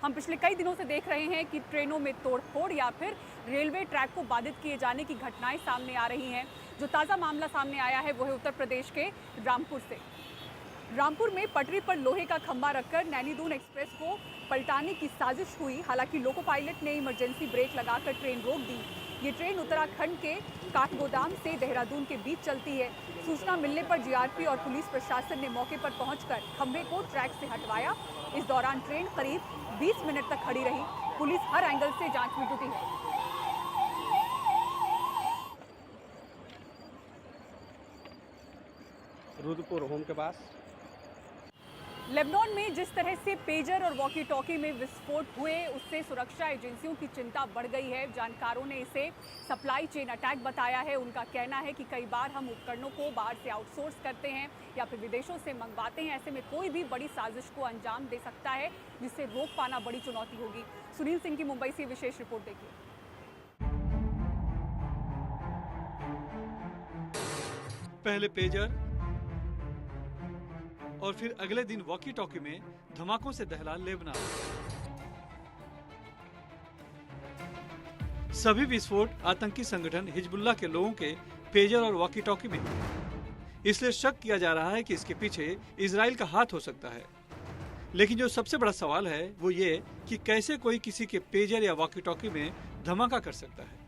हम पिछले कई दिनों से देख रहे हैं कि ट्रेनों में तोड़फोड़ या फिर रेलवे ट्रैक को बाधित किए जाने की घटनाएं सामने आ रही हैं। जो ताज़ा मामला सामने आया है वो है उत्तर प्रदेश के रामपुर से। रामपुर में पटरी पर लोहे का खंभा रखकर नैनीदून एक्सप्रेस को पलटाने की साजिश हुई। हालांकि लोको पायलट ने इमरजेंसी ब्रेक लगाकर ट्रेन रोक दी। ये ट्रेन उत्तराखंड के काठगोदाम से देहरादून के बीच चलती है। सूचना मिलने पर जीआरपी और पुलिस प्रशासन ने मौके पर पहुंचकर खंभे को ट्रैक से हटवाया। इस दौरान ट्रेन करीब 20 मिनट तक खड़ी रही। पुलिस हर एंगल से जांच में जुटी है। रुद्रपुर होम के पास लेबनान में जिस तरह से पेजर और वॉकी टॉकी में विस्फोट हुए उससे सुरक्षा एजेंसियों की चिंता बढ़ गई है। जानकारों ने इसे सप्लाई चेन अटैक बताया है। उनका कहना है कि कई बार हम उपकरणों को बाहर से आउटसोर्स करते हैं या फिर विदेशों से मंगवाते हैं। ऐसे में कोई भी बड़ी साजिश को अंजाम दे सकता है, जिससे रोक पाना बड़ी चुनौती होगी। सुनील सिंह की मुंबई से विशेष रिपोर्ट देखिए। पहले पेजर और फिर अगले दिन वॉकी टॉकी में धमाकों से दहला लेबनान। सभी विस्फोट आतंकी संगठन हिजबुल्लाह के लोगों के पेजर और वॉकी टॉकी में, इसलिए शक किया जा रहा है कि इसके पीछे इजराइल का हाथ हो सकता है। लेकिन जो सबसे बड़ा सवाल है वो ये कि कैसे कोई किसी के पेजर या वॉकी टॉकी में धमाका कर सकता है।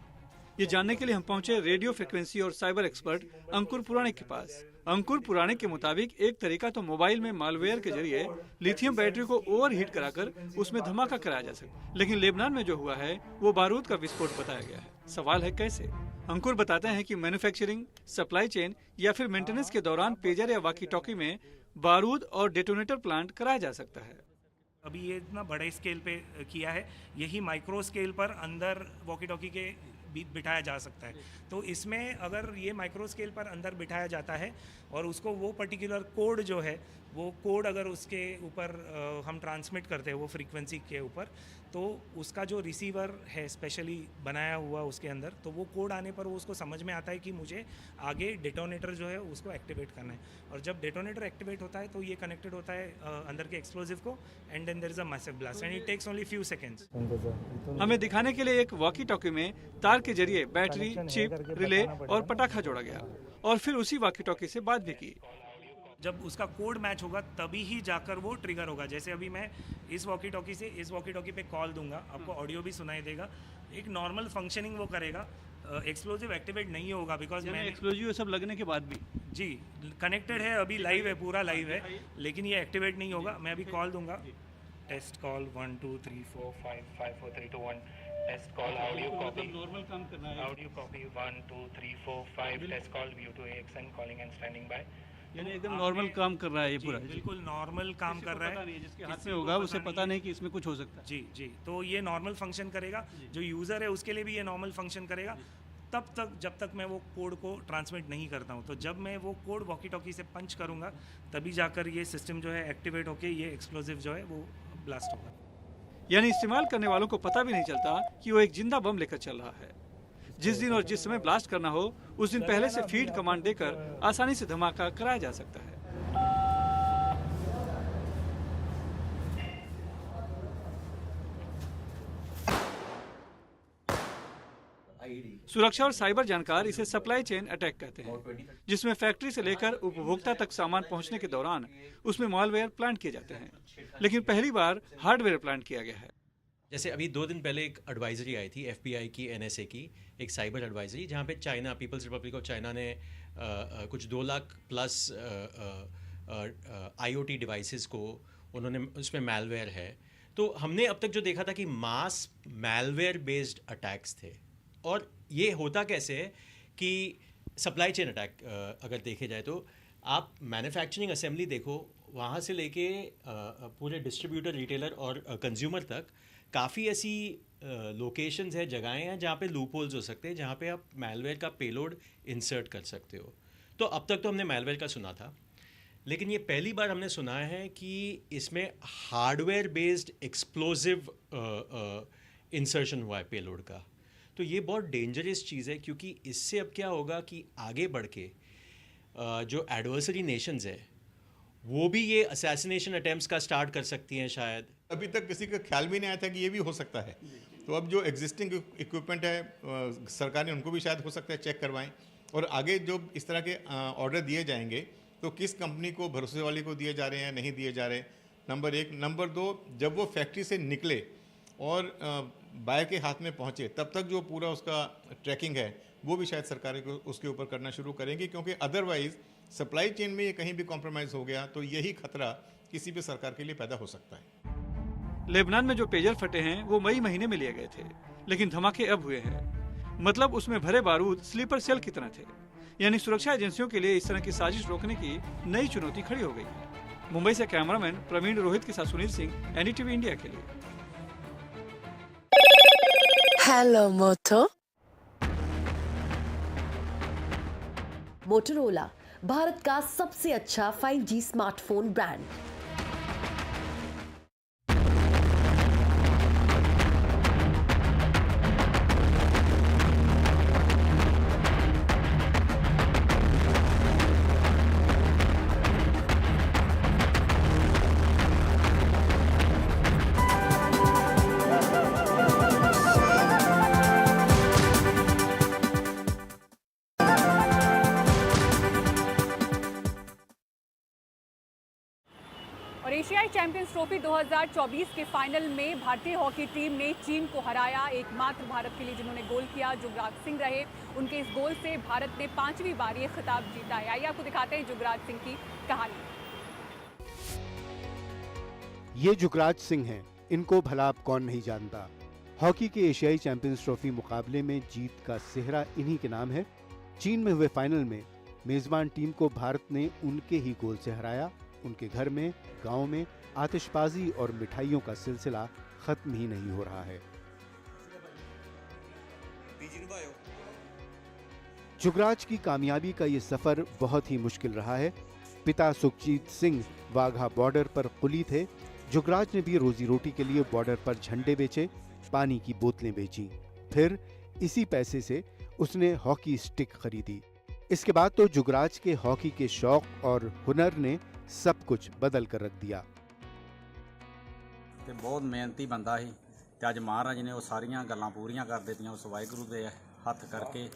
ये जानने के लिए हम पहुंचे रेडियो फ्रिक्वेंसी और साइबर एक्सपर्ट अंकुर पुराणिक के पास। अंकुर पुराणिक के मुताबिक एक तरीका तो मोबाइल में मालवेयर के जरिए लिथियम बैटरी को ओवरहीट कराकर उसमें धमाका कराया जा सकता है। लेकिन लेबनान में जो हुआ है वो बारूद का विस्फोट बताया गया है। सवाल है कैसे। अंकुर बताते हैं कि मैन्युफैक्चरिंग, सप्लाई चेन या फिर मेंटेनेंस के दौरान पेजर या वॉकी टॉकी में बारूद और डेटोनेटर प्लांट कराया जा सकता है। अभी ये इतना बड़े स्केल पे किया है, यही माइक्रो स्केल पर अंदर वॉकी टॉकी के बिठाया जा सकता है। तो इसमें अगर ये माइक्रो स्केल पर अंदर बिठाया जाता है और उसको वो पर्टिकुलर कोड जो है वो कोड अगर उसके ऊपर हम ट्रांसमिट करते हैं वो फ्रीक्वेंसी के ऊपर, तो उसका जो रिसीवर है स्पेशली बनाया हुआ उसके अंदर, तो वो कोड आने पर वो उसको समझ में आता है कि मुझे आगे डेटोनेटर जो है उसको एक्टिवेट करना है। और जब डेटोनेटर एक्टिवेट होता है तो ये कनेक्टेड होता है अंदर के एक्सप्लोजिव को, and then there is a massive blast and it takes only few seconds. हमें दिखाने के लिए एक वॉकी टॉकी में तार के जरिए बैटरी, चिप, रिले और पटाखा जोड़ा गया और फिर उसी वॉकी टॉकी से बात भी की। जब उसका कोड मैच होगा तभी ही जाकर वो ट्रिगर होगा। जैसे अभी मैं इस वॉकी टॉकी से इस वॉकी टॉकी पे कॉल दूंगा, आपको ऑडियो भी सुनाई देगा, एक नॉर्मल फंक्शनिंग वो करेगा। एक्सप्लोजिव एक्टिवेट नहीं होगा बिकॉज मैं एक्सप्लोजिव सब लगने के बाद भी जी कनेक्टेड है, अभी लाइव है, पूरा लाइव है, लेकिन ये एक्टिवेट नहीं होगा। मैं अभी कॉल दूंगा, test call 1 2 3 4 5 5 4 3 2 1 test call, audio copy, normal काम करना है, audio copy 1 2 3 4 5 test call VU2AXN calling and standing by. यानी एकदम नॉर्मल काम कर रहा है ये पूरा। बिल्कुल नॉर्मल काम कर रहा है। जिसके हाथ में होगा उसे पता नहीं कि इसमें कुछ हो सकता है। जी जी, तो ये नॉर्मल फंक्शन करेगा। जो यूज़र है उसके लिए भी ये नॉर्मल फंक्शन करेगा तब तक जब तक मैं वो कोड को ट्रांसमिट नहीं करता हूँ। तो जब मैं वो कोड वॉकी टॉकी से पंच करूँगा तभी जाकर ये सिस्टम जो है एक्टिवेट होकर ये एक्सप्लोजिव जो है वो ब्लास्ट होगा। यानी इस्तेमाल करने वालों को पता भी नहीं चलता कि वो एक जिंदा बम लेकर चल रहा है। जिस दिन और जिस समय ब्लास्ट करना हो उस दिन पहले से फीड कमांड देकर आसानी से धमाका कराया जा सकता है। सुरक्षा और साइबर जानकार इसे सप्लाई चेन अटैक कहते हैं, जिसमें फैक्ट्री से लेकर उपभोक्ता तक सामान पहुंचने के दौरान उसमें मालवेयर प्लांट किए जाते हैं। लेकिन पहली बार हार्डवेयर प्लांट किया गया है। जैसे अभी 2 दिन पहले एक एडवाइजरी आई थी FBI की, NSA की, एक साइबर एडवाइजरी, जहाँ पे China, People's Republic of China ने कुछ 2 लाख प्लस IoT डिवाइसेस को उन्होंने, उसमें मैलवेयर है। तो हमने अब तक जो देखा था कि मास मैलवेयर बेस्ड अटैक्स थे। और ये होता कैसे है कि सप्लाई चेन अटैक अगर देखे जाए तो आप मैन्युफैक्चरिंग असेंबली देखो, वहाँ से लेके पूरे डिस्ट्रीब्यूटर, रिटेलर और कंज्यूमर तक काफ़ी ऐसी लोकेशंस है, जगहें हैं जहाँ पे लूप होल्स हो सकते हैं, जहाँ पे आप मैलवेयर का पेलोड इंसर्ट कर सकते हो। तो अब तक तो हमने मैलवेयर का सुना था, लेकिन ये पहली बार हमने सुना है कि इसमें हार्डवेयर बेस्ड एक्सप्लोजिव इंसर्शन हुआ है पेलोड का। तो ये बहुत डेंजरस चीज़ है, क्योंकि इससे अब क्या होगा कि आगे बढ़ के जो एडवर्सरी नेशंस है वो भी ये असैसिनेशन अटेम्प्ट्स का स्टार्ट कर सकती हैं शायद। अभी तक किसी का ख्याल भी नहीं आया था कि ये भी हो सकता है। तो अब जो एग्जिस्टिंग इक्विपमेंट है सरकार ने उनको भी शायद हो सकता है चेक करवाएं, और आगे जो इस तरह के ऑर्डर दिए जाएंगे तो किस कंपनी को भरोसे वाली को दिए जा रहे हैं, नहीं दिए जा रहे, नंबर 1। नंबर 2, जब वो फैक्ट्री से निकले और बायर के हाथ में पहुँचे तब तक जो पूरा उसका ट्रैकिंग है वो भी शायद सरकारें को उसके ऊपर करना शुरू करेंगी, क्योंकि अदरवाइज सप्लाई चेन में ये कहीं भी कॉम्प्रोमाइज़ हो गया तो यही खतरा किसी भी सरकार के लिए पैदा हो सकता है। लेबनान में जो पेयजल फटे हैं वो मई महीने में लिए गए थे, लेकिन धमाके अब हुए हैं। मतलब उसमें भरे बारूद स्लीपर सेल की तरह थे। यानी सुरक्षा एजेंसियों के लिए इस तरह की साजिश रोकने की नई चुनौती खड़ी हो गई है। मुंबई से कैमरामैन प्रवीण रोहित के साथ सुनील सिंह, एनडीटीवी इंडिया के लिए। हेलो मोटो। मोटोरोला, भारत का सबसे अच्छा 5G स्मार्टफोन ब्रांड। और एशियाई चैंपियंस ट्रॉफी 2024 के फाइनल में भारतीय हॉकी टीम ने चीन को हराया। एकमात्र भारत के लिए जिन्होंने गोल किया जुगराज सिंह रहे। उनके इस गोल से भारत ने 5वीं बार ये खिताब जीता है। आइए आपको दिखाते हैं जुगराज सिंह की कहानी। ये जुगराज सिंह हैं, इनको भला अब कौन नहीं जानता। हॉकी के एशियाई चैंपियंस ट्रॉफी मुकाबले में जीत का सेहरा इन्हीं के नाम है। चीन में हुए फाइनल में मेजबान टीम को भारत ने उनके ही गोल से हराया। उनके घर में, गांव में आतिशबाजी और मिठाइयों का सिलसिला खत्म ही नहीं हो रहा है। जुगराज की कामयाबी का ये सफर बहुत ही मुश्किल रहा है। पिता सुखजीत सिंह वाघा बॉर्डर पर कुली थे। जुगराज ने भी रोजी रोटी के लिए बॉर्डर पर झंडे बेचे, पानी की बोतलें बेची। फिर इसी पैसे से उसने हॉकी स्टिक खरीदी। इसके बाद तो जुगराज के हॉकी के शौक और हुनर ने सब कुछ बदल कर रख दिया। ਤੇ ਬਹੁਤ ਮਿਹਨਤੀ ਬੰਦਾ ਸੀ ਤੇ ਅੱਜ ਮਹਾਰਾਜ ਨੇ ਉਹ ਸਾਰੀਆਂ ਗੱਲਾਂ ਪੂਰੀਆਂ ਕਰ ਦਿੱਤੀਆਂ ਉਸ ਵਾਹਿਗੁਰੂ ਦੇ ਹੱਥ ਕਰਕੇ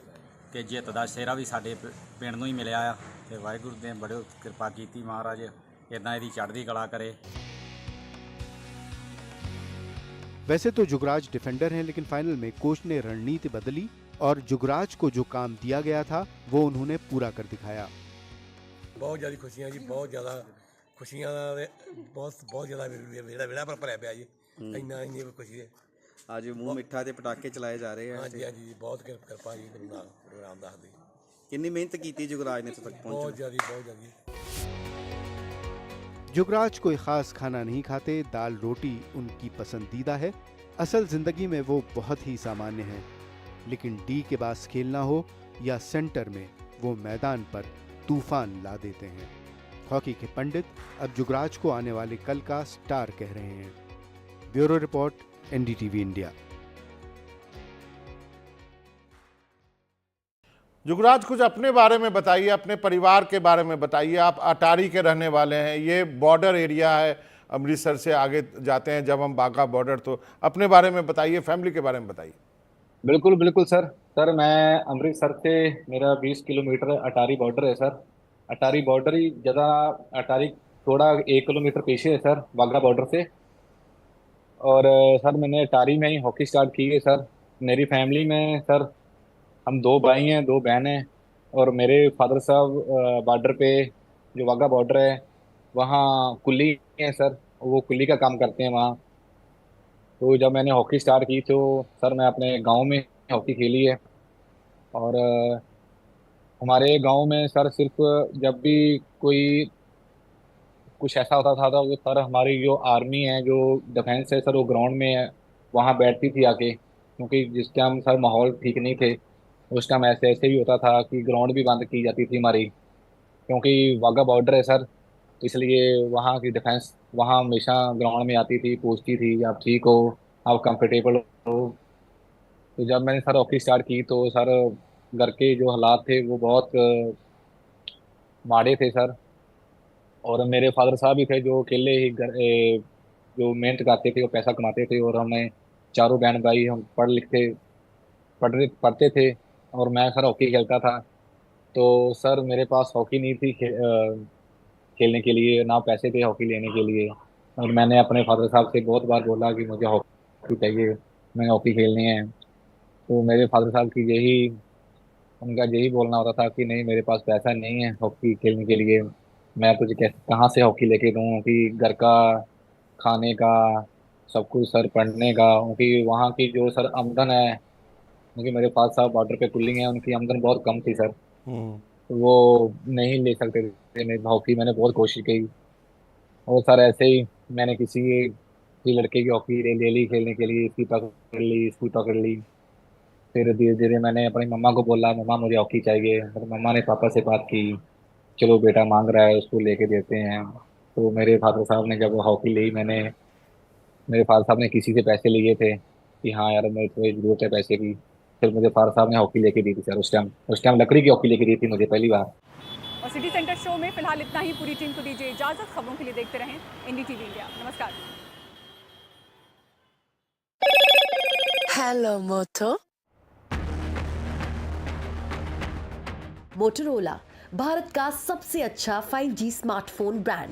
ਕਿ ਜਿੱਤ ਦਾ ਸਿਹਰਾ ਵੀ ਸਾਡੇ ਪਿੰਡ ਨੂੰ ਹੀ ਮਿਲਿਆ ਆ ਤੇ ਵਾਹਿਗੁਰੂ ਨੇ ਬੜੀ ਕਿਰਪਾ ਕੀਤੀ। ਮਹਾਰਾਜ ਇਦਾਂ ਇਹਦੀ ਚੜ੍ਹਦੀ ਕਲਾ करे। वैसे तो जुगराज डिफेंडर हैं, लेकिन फाइनल में कोच ने रणनीति बदली और जुगराज को जो काम दिया गया था वो उन्होंने पूरा कर दिखाया। बहुत ज़्यादा खुशियाँ जी, बहुत ज़्यादा खुशियाँ बहुत ज़्यादा विड़ा पर भरिया पिया जी। इन्नी खुशी है। आज मूँह मिठा ते पटाके चलाए जा रहे हैं। हाँ जी, हाँ जी, बहुत किरपा जी गुरु रामदास दी। कितनी मेहनत की जुगराज ने तक पहुंचे? बहुत ज़्यादा। जुगराज कोई खास खाना नहीं खाते, दाल रोटी उनकी पसंदीदा है। असल जिंदगी में वो बहुत ही सामान्य हैं, लेकिन डी के पास खेलना हो या सेंटर में वो मैदान पर तूफान ला देते हैं। हॉकी के पंडित अब जुगराज को आने वाले कल का स्टार कह रहे हैं। Bureau report, NDTV India. Jugraj, कुछ अपने बारे में बताइए, अपने परिवार के बारे में बताइए। आप अटारी के रहने वाले हैं, ये बॉर्डर एरिया है, अमृतसर से आगे जाते हैं जब हम बाघा बॉर्डर, तो अपने बारे में बताइए, फैमिली के बारे में बताइए। बिल्कुल बिल्कुल सर। मैं अमृतसर से, मेरा 20 किलोमीटर अटारी बॉर्डर है सर। अटारी बॉर्डर ही ज़्यादा, अटारी थोड़ा 1 किलोमीटर पीछे है सर बाघा बॉर्डर से। और सर मैंने अटारी में ही हॉकी स्टार्ट की है सर। मेरी फैमिली में सर हम 2 भाई हैं, 2 बहन हैं, और मेरे फादर साहब बॉर्डर पे जो वाघा बॉर्डर है वहाँ कुली हैं सर, वो कुली का काम करते हैं वहाँ। तो जब मैंने हॉकी स्टार्ट की तो सर मैं अपने गांव में हॉकी खेली है। और हमारे गांव में सर सिर्फ जब भी कोई कुछ ऐसा होता था तो वो सर हमारी जो आर्मी है, जो डिफेंस है सर, वो ग्राउंड में वहाँ बैठती थी आके, क्योंकि जिस टाइम सर माहौल ठीक नहीं थे उस टाइम ऐसे भी होता था कि ग्राउंड भी बंद की जाती थी हमारी, क्योंकि वाघा बॉर्डर है सर, इसलिए वहाँ की डिफेंस वहाँ हमेशा ग्राउंड में आती थी, पूछती थी आप ठीक हो, आप कंफर्टेबल हो। तो जब मैंने सर हॉकी स्टार्ट की तो सर घर के जो हालात थे वो बहुत माड़े थे सर। और मेरे फादर साहब भी थे जो अकेले ही जो मेहनत करते थे वो पैसा कमाते थे, और हमें चारों बहन भाई हम पढ़ते थे, और मैं सर हॉकी खेलता था। तो सर मेरे पास हॉकी नहीं थी खेलने के लिए, ना पैसे थे हॉकी लेने के लिए, और मैंने अपने फादर साहब से बहुत बार बोला कि मुझे हॉकी चाहिए, मैं हॉकी खेलनी है। तो मेरे फादर साहब की उनका यही बोलना होता था कि नहीं, मेरे पास पैसा नहीं है हॉकी खेलने के लिए, मैं तुझे कहाँ से हॉकी लेके दूँ, कि घर का खाने का सब कुछ सर, पढ़ने का, क्योंकि वहाँ की जो सर आमदन है, क्योंकि मेरे फादर साहब बॉर्डर पे कुलिंग है, उनकी आमदन बहुत कम थी सर, तो वो नहीं ले सकते थे मेरे हॉकी। मैंने बहुत कोशिश की, और सर ऐसे ही मैंने किसी लड़के की हॉकी ले ली खेलने के लिए, इसकी पकड़ ली। फिर धीरे धीरे मैंने अपनी मम्मा को बोला, मम्मा मुझे हॉकी चाहिए, फिर मम्मा ने पापा से बात की, चलो बेटा मांग रहा है उसको लेके देते हैं। तो मेरे फादर साहब ने जब हॉकी ली, मेरे फादर साहब ने किसी से पैसे लिए थे कि हाँ यार मेरे को जरूरत है पैसे की, फिर मुझे फादर साहब ने हॉकी लेके दी थी सर। उस टाइम लकड़ी की हॉकी लेके दी थी मुझे पहली बार। और सिटी सेंटर शो में फिलहाल इतना ही। पूरी टीम को दीजिए इजाजत। खबरों के लिए देखते रहें NDTV इंडिया। नमस्कार। हेलो मोटो। मोटोरोला भारत का सबसे अच्छा 5G स्मार्टफोन ब्रांड।